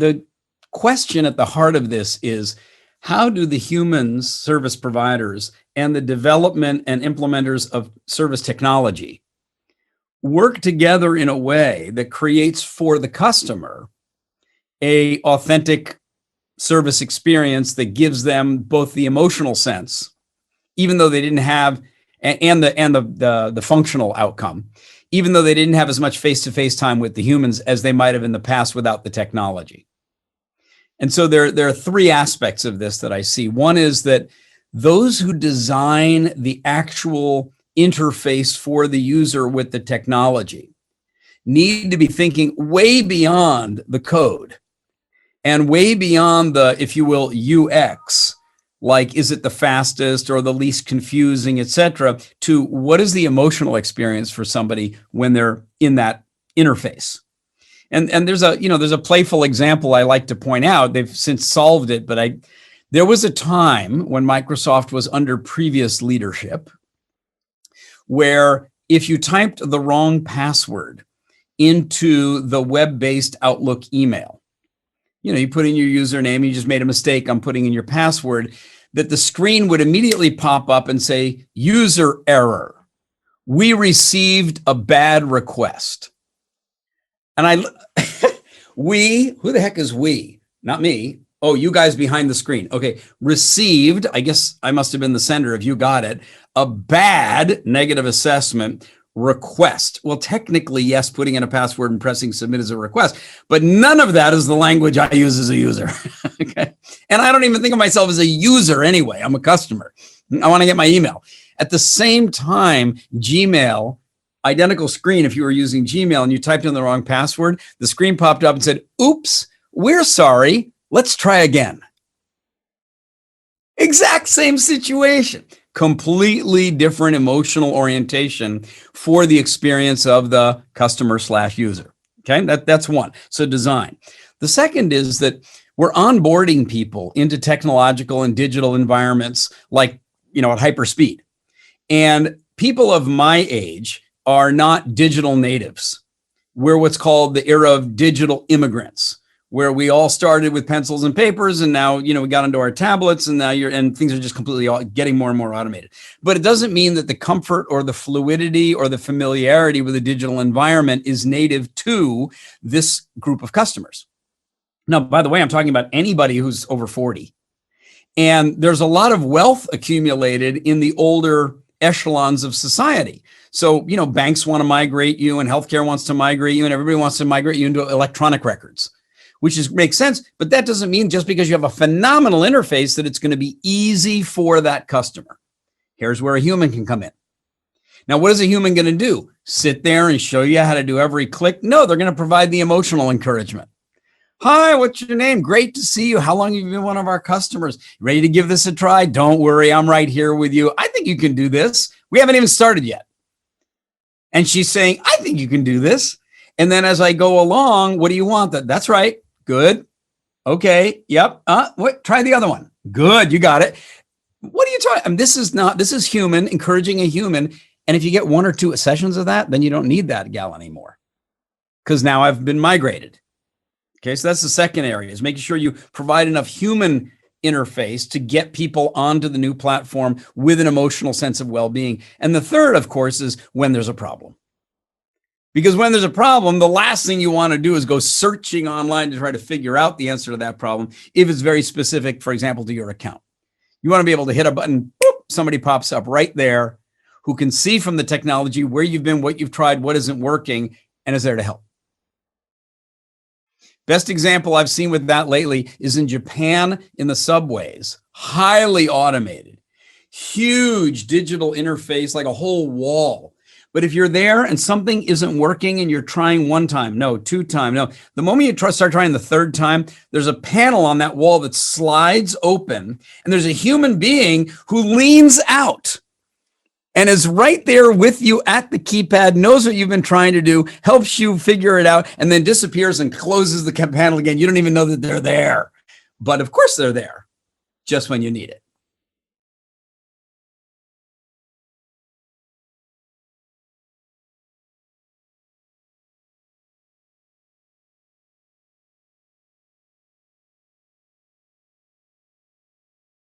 the question at the heart of this is, how do the humans, service providers, and the development and implementers of service technology work together in a way that creates for the customer a authentic service experience that gives them both the emotional sense, even though they didn't have, and the functional outcome, even though they didn't have as much face-to-face time with the humans as they might have in the past without the technology. And so there are three aspects of this that I see. One is that those who design the actual interface for the user with the technology need to be thinking way beyond the code and way beyond the, if you will, UX, like is it the fastest or the least confusing, et cetera, to what is the emotional experience for somebody when they're in that interface. And there's a playful example I like to point out. They've since solved it, but there was a time when Microsoft was under previous leadership where if you typed the wrong password into the web-based Outlook email, you put in your username, you just made a mistake on putting in your password, that the screen would immediately pop up and say, user error. We received a bad request. And who the heck is we? Not me. Oh, you guys behind the screen. Okay, received, I guess I must have been the sender if you got it, a bad negative assessment request. Well, technically, yes, putting in a password and pressing submit is a request, but none of that is the language I use as a user. Okay, and I don't even think of myself as a user anyway. I'm a customer. I want to get my email. At the same time, Gmail, identical screen, if you were using Gmail and you typed in the wrong password, the screen popped up and said, oops, we're sorry. Let's try again. Exact same situation. Completely different emotional orientation for the experience of the customer/user. Okay, that's one. So design. The second is that we're onboarding people into technological and digital environments like, at hyper speed. And people of my age are not digital natives. We're what's called the era of digital immigrants, where we all started with pencils and papers, and now, we got into our tablets, and now things are just completely getting more and more automated. But it doesn't mean that the comfort or the fluidity or the familiarity with the digital environment is native to this group of customers. Now, by the way, I'm talking about anybody who's over 40. And there's a lot of wealth accumulated in the older echelons of society. So, banks want to migrate you, and healthcare wants to migrate you, and everybody wants to migrate you into electronic records, which makes sense. But that doesn't mean just because you have a phenomenal interface that it's going to be easy for that customer. Here's where a human can come in. Now, what is a human going to do? Sit there and show you how to do every click? No, they're going to provide the emotional encouragement. Hi, what's your name? Great to see you. How long have you been one of our customers? Ready to give this a try? Don't worry, I'm right here with you. I think you can do this. We haven't even started yet. And she's saying, I think you can do this. And then as I go along, what do you want? That's right. Good. Okay. Yep. Try the other one. Good. You got it. What are you talking? This is human encouraging a human. And if you get one or two sessions of that, then you don't need that gal anymore, because now I've been migrated. Okay. So that's the second area, is making sure you provide enough human interface to get people onto the new platform with an emotional sense of well-being. And the third, of course, is when there's a problem. Because when there's a problem, the last thing you want to do is go searching online to try to figure out the answer to that problem, if it's very specific, for example, to your account. You want to be able to hit a button, boop, somebody pops up right there who can see from the technology where you've been, what you've tried, what isn't working, and is there to help. Best example I've seen with that lately is in Japan in the subways. Highly automated, huge digital interface, like a whole wall. But if you're there and something isn't working and you're trying one time, no, two time, no, the moment you start trying the third time, there's a panel on that wall that slides open, and there's a human being who leans out and is right there with you at the keypad, knows what you've been trying to do, helps you figure it out, and then disappears and closes the panel again. You don't even know that they're there. But of course they're there, just when you need it.